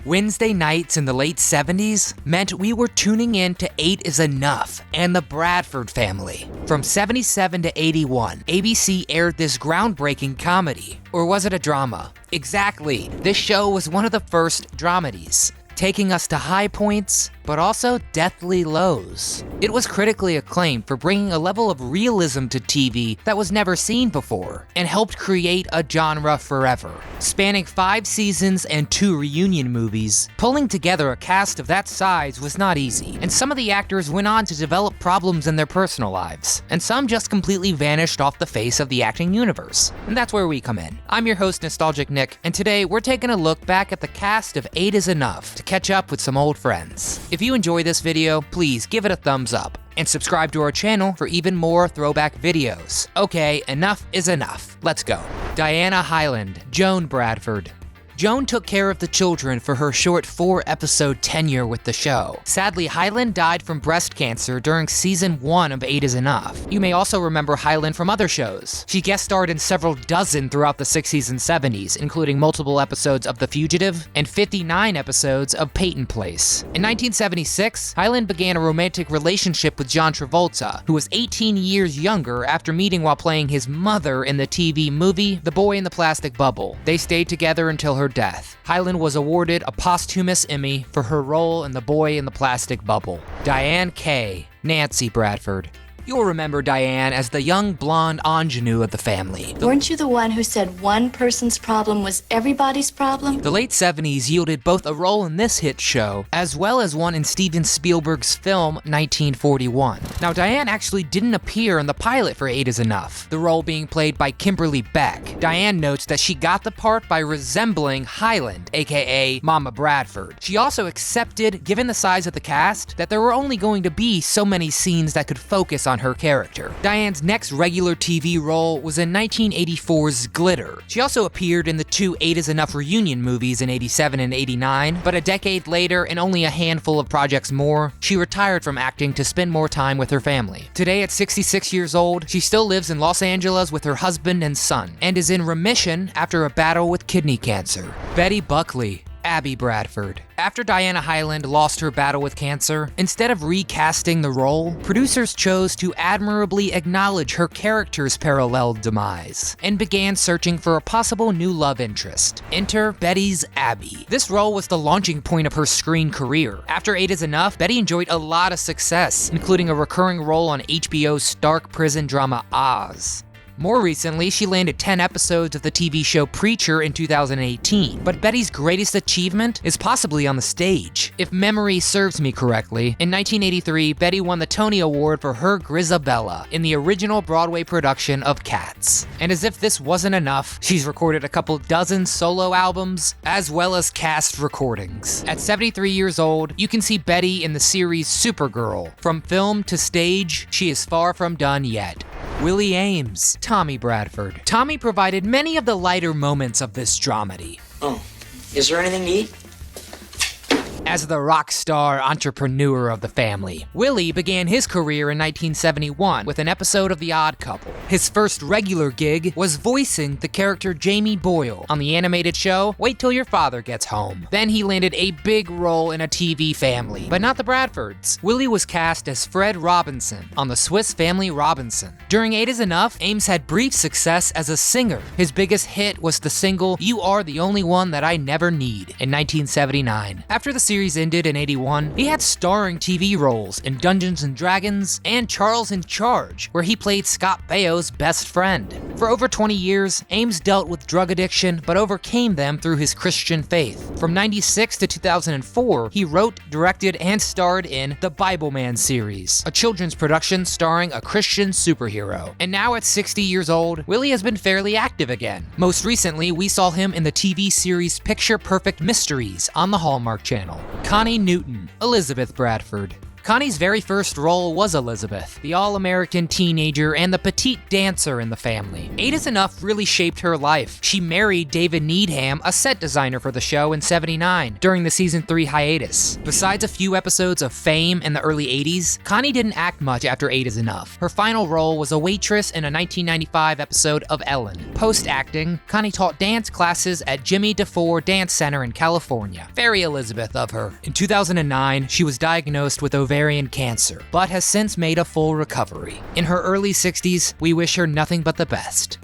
Wednesday nights in the late 70s meant we were tuning in to 8 is Enough and the Bradford Family. From 77 to 81, ABC aired this groundbreaking comedy. Or was it a drama? Exactly, this show was one of the first dramedies, taking us to high points, but also deathly lows. It was critically acclaimed for bringing a level of realism to TV that was never seen before, and helped create a genre forever. Spanning 5 seasons and 2 reunion movies, pulling together a cast of that size was not easy, and some of the actors went on to develop problems in their personal lives, and some just completely vanished off the face of the acting universe. And that's where we come in. I'm your host, Nostalgic Nick, and today we're taking a look back at the cast of 8 is Enough to catch up with some old friends. If you enjoy this video, please give it a thumbs up and subscribe to our channel for even more throwback videos. Okay, enough is enough. Let's go. Diana Hyland, Joan Bradford. Joan took care of the children for her short 4-episode tenure with the show. Sadly, Hyland died from breast cancer during season 1 of 8 is Enough. You may also remember Hyland from other shows. She guest starred in several dozen throughout the 60s and 70s, including multiple episodes of The Fugitive and 59 episodes of Patten Place. In 1976, Hyland began a romantic relationship with John Travolta, who was 18 years younger after meeting while playing his mother in the TV movie The Boy in the Plastic Bubble. They stayed together until her death. Hyland was awarded a posthumous Emmy for her role in The Boy in the Plastic Bubble. Diane Kay, Nancy Bradford. You'll remember Diane as the young blonde ingenue of the family. Weren't you the one who said one person's problem was everybody's problem? The late 70s yielded both a role in this hit show, as well as one in Steven Spielberg's film 1941. Now, Diane actually didn't appear in the pilot for 8 is Enough, the role being played by Kimberly Beck. Diane notes that she got the part by resembling Hyland, aka Mama Bradford. She also accepted, given the size of the cast, that there were only going to be so many scenes that could focus on her character. Diane's next regular TV role was in 1984's Glitter. She also appeared in the 2 8 is Enough reunion movies in 87 and 89, but a decade later and only a handful of projects more, she retired from acting to spend more time with her family. Today at 66 years old, she still lives in Los Angeles with her husband and son, and is in remission after a battle with kidney cancer. Betty Buckley, Abby Bradford. After Diana Hyland lost her battle with cancer, instead of recasting the role, producers chose to admirably acknowledge her character's parallel demise, and began searching for a possible new love interest. Enter Betty's Abby. This role was the launching point of her screen career. After 8 is Enough, Betty enjoyed a lot of success, including a recurring role on HBO's stark prison drama Oz. More recently, she landed 10 episodes of the TV show Preacher in 2018, but Betty's greatest achievement is possibly on the stage. If memory serves me correctly, in 1983, Betty won the Tony Award for her Grizabella in the original Broadway production of Cats. And as if this wasn't enough, she's recorded a couple dozen solo albums, as well as cast recordings. At 73 years old, you can see Betty in the series Supergirl. From film to stage, she is far from done yet. Willie Aames, Tommy Bradford. Tommy provided many of the lighter moments of this dramedy. Oh, is there anything to eat? As the rock star entrepreneur of the family, Willie began his career in 1971 with an episode of The Odd Couple. His first regular gig was voicing the character Jamie Boyle on the animated show Wait Till Your Father Gets Home. Then he landed a big role in a TV family, but not the Bradfords. Willie was cast as Fred Robinson on the Swiss Family Robinson. During 8 is Enough, Aames had brief success as a singer. His biggest hit was the single You Are the Only One That I Never Need in 1979. After the series ended in 81, he had starring TV roles in Dungeons & Dragons and Charles in Charge, where he played Scott Baio's best friend. For over 20 years, Aames dealt with drug addiction but overcame them through his Christian faith. From 96 to 2004, he wrote, directed, and starred in The Bible Man series, a children's production starring a Christian superhero. And now at 60 years old, Willie has been fairly active again. Most recently, we saw him in the TV series Picture Perfect Mysteries on the Hallmark Channel. Connie Newton, Elizabeth Bradford. Connie's very first role was Elizabeth, the all-American teenager and the petite dancer in the family. 8 is Enough really shaped her life. She married David Needham, a set designer for the show, in '79, during the season 3 hiatus. Besides a few episodes of Fame in the early '80s, Connie didn't act much after 8 is Enough. Her final role was a waitress in a 1995 episode of Ellen. Post-acting, Connie taught dance classes at Jimmy DeFore Dance Center in California. Very Elizabeth of her. In 2009, she was diagnosed with ovarian cancer, but has since made a full recovery. In her early 60s, we wish her nothing but the best.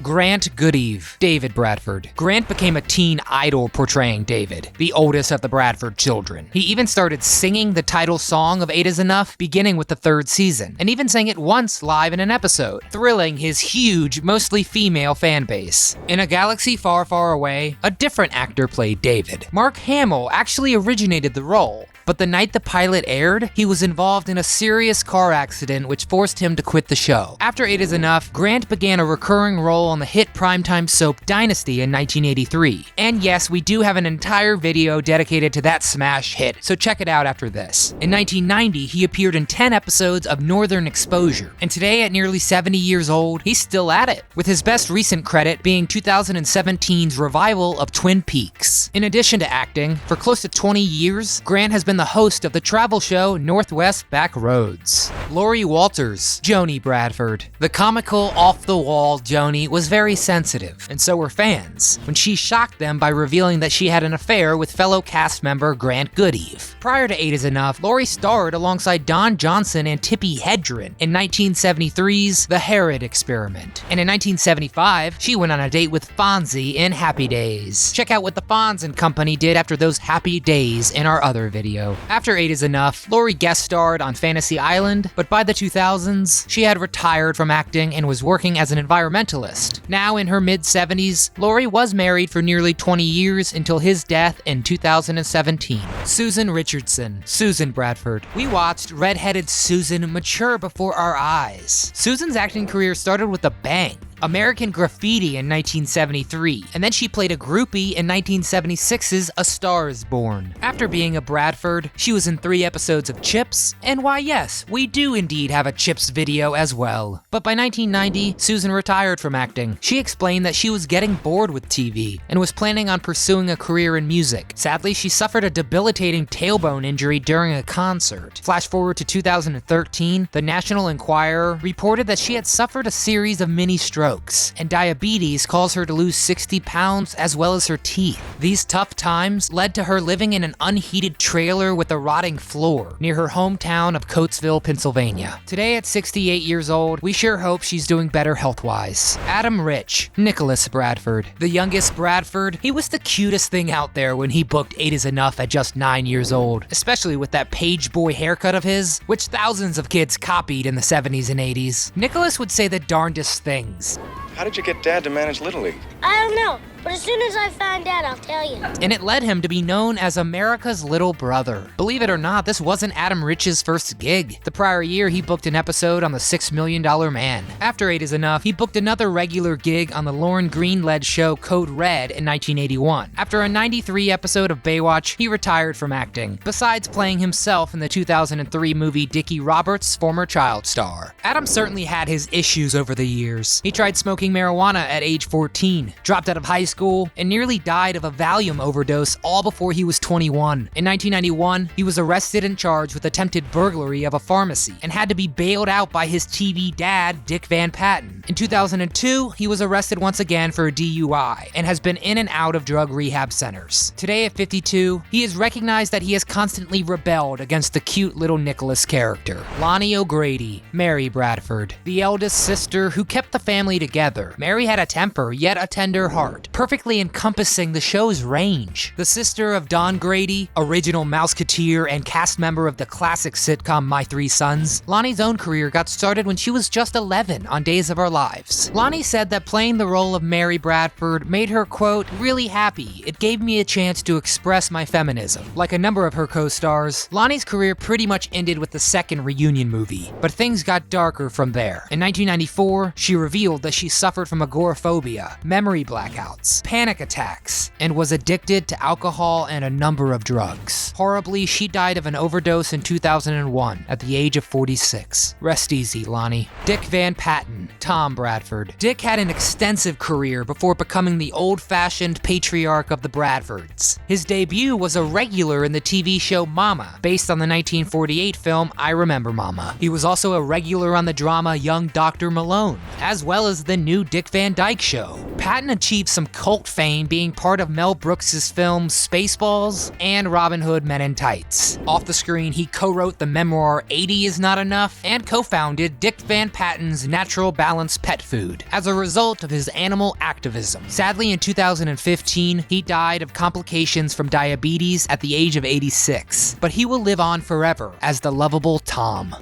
Grant Goodeve, David Bradford. Grant became a teen idol portraying David, the oldest of the Bradford children. He even started singing the title song of 8 is Enough, beginning with the 3rd season, and even sang it once live in an episode, thrilling his huge, mostly female fan base. In A Galaxy Far, Far Away, a different actor played David. Mark Hamill actually originated the role, but the night the pilot aired, he was involved in a serious car accident which forced him to quit the show. After 8 is Enough, Grant began a recurring role on the hit primetime soap Dynasty in 1983. And yes, we do have an entire video dedicated to that smash hit, so check it out after this. In 1990, he appeared in 10 episodes of Northern Exposure, and today at nearly 70 years old, he's still at it, with his best recent credit being 2017's revival of Twin Peaks. In addition to acting, for close to 20 years, Grant has been the host of the travel show Northwest Back Roads. Lori Walters, Joni Bradford. The comical, off-the-wall Joni was very sensitive, and so were fans, when she shocked them by revealing that she had an affair with fellow cast member Grant Goodeve. Prior to 8 is Enough, Lori starred alongside Don Johnson and Tippi Hedren in 1973's The Herod Experiment. And in 1975, she went on a date with Fonzie in Happy Days. Check out what the Fonz and company did after those happy days in our other video. After 8 is Enough, Lori guest starred on Fantasy Island, but by the 2000s, she had retired from acting and was working as an environmentalist. Now in her mid-70s, Lori was married for nearly 20 years until his death in 2017. Susan Richardson, Susan Bradford. We watched redheaded Susan mature before our eyes. Susan's acting career started with a bang. American Graffiti in 1973, and then she played a groupie in 1976's A Star is Born. After being a Bradford, she was in 3 episodes of Chips, and why yes, we do indeed have a Chips video as well. But by 1990, Susan retired from acting. She explained that she was getting bored with TV, and was planning on pursuing a career in music. Sadly, she suffered a debilitating tailbone injury during a concert. Flash forward to 2013, the National Enquirer reported that she had suffered a series of mini strokes, and diabetes caused her to lose 60 pounds as well as her teeth. These tough times led to her living in an unheated trailer with a rotting floor near her hometown of Coatesville, Pennsylvania. Today at 68 years old, we sure hope she's doing better health-wise. Adam Rich, Nicholas Bradford. The youngest Bradford, he was the cutest thing out there when he booked 8 is Enough at just 9 years old, especially with that page boy haircut of his, which thousands of kids copied in the 70s and 80s. Nicholas would say the darndest things. How did you get Dad to manage Little League? I don't know, but as soon as I find out, I'll tell you. And it led him to be known as America's little brother. Believe it or not, this wasn't Adam Rich's first gig. The prior year, he booked an episode on The $6 Million Man. After 8 is Enough, he booked another regular gig on the Lauren Green-led show Code Red in 1981. After a 93 episode of Baywatch, he retired from acting, besides playing himself in the 2003 movie Dickie Roberts' former child star. Adam certainly had his issues over the years. He tried smoking marijuana at age 14, dropped out of high school, and nearly died of a Valium overdose all before he was 21. In 1991, he was arrested and charged with attempted burglary of a pharmacy and had to be bailed out by his TV dad, Dick Van Patten. In 2002, he was arrested once again for a DUI and has been in and out of drug rehab centers. Today at 52, he has recognized that he has constantly rebelled against the cute little Nicholas character. Lani O'Grady, Mary Bradford. The eldest sister who kept the family together. Mary had a temper, yet a tender heart, perfectly encompassing the show's range. The sister of Don Grady, original Mouseketeer and cast member of the classic sitcom My Three Sons, Lonnie's own career got started when she was just 11 on Days of Our Lives. Lonnie said that playing the role of Mary Bradford made her, quote, really happy. It gave me a chance to express my feminism. Like a number of her co-stars, Lonnie's career pretty much ended with the second reunion movie, but things got darker from there. In 1994, she revealed that she suffered from agoraphobia, memory blackouts, panic attacks, and was addicted to alcohol and a number of drugs. Horribly, she died of an overdose in 2001 at the age of 46. Rest easy, Lonnie. Dick Van Patten, Tom Bradford. Dick had an extensive career before becoming the old-fashioned patriarch of the Bradfords. His debut was a regular in the TV show Mama, based on the 1948 film I Remember Mama. He was also a regular on the drama Young Dr. Malone, as well as the new Dick Van Dyke Show. Patten achieved some cult fame being part of Mel Brooks' films Spaceballs and Robin Hood Men in Tights. Off the screen, he co-wrote the memoir 80 is Not Enough and co-founded Dick Van Patten's Natural Balance Pet Food as a result of his animal activism. Sadly, in 2015, he died of complications from diabetes at the age of 86, but he will live on forever as the lovable Tom.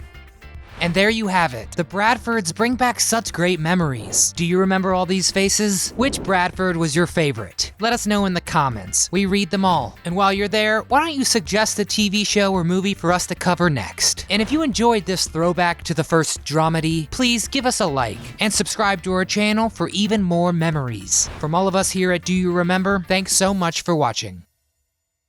And there you have it. The Bradfords bring back such great memories. Do you remember all these faces? Which Bradford was your favorite? Let us know in the comments. We read them all. And while you're there, why don't you suggest a TV show or movie for us to cover next? And if you enjoyed this throwback to the first dramedy, please give us a like and subscribe to our channel for even more memories. From all of us here at Do You Remember, thanks so much for watching.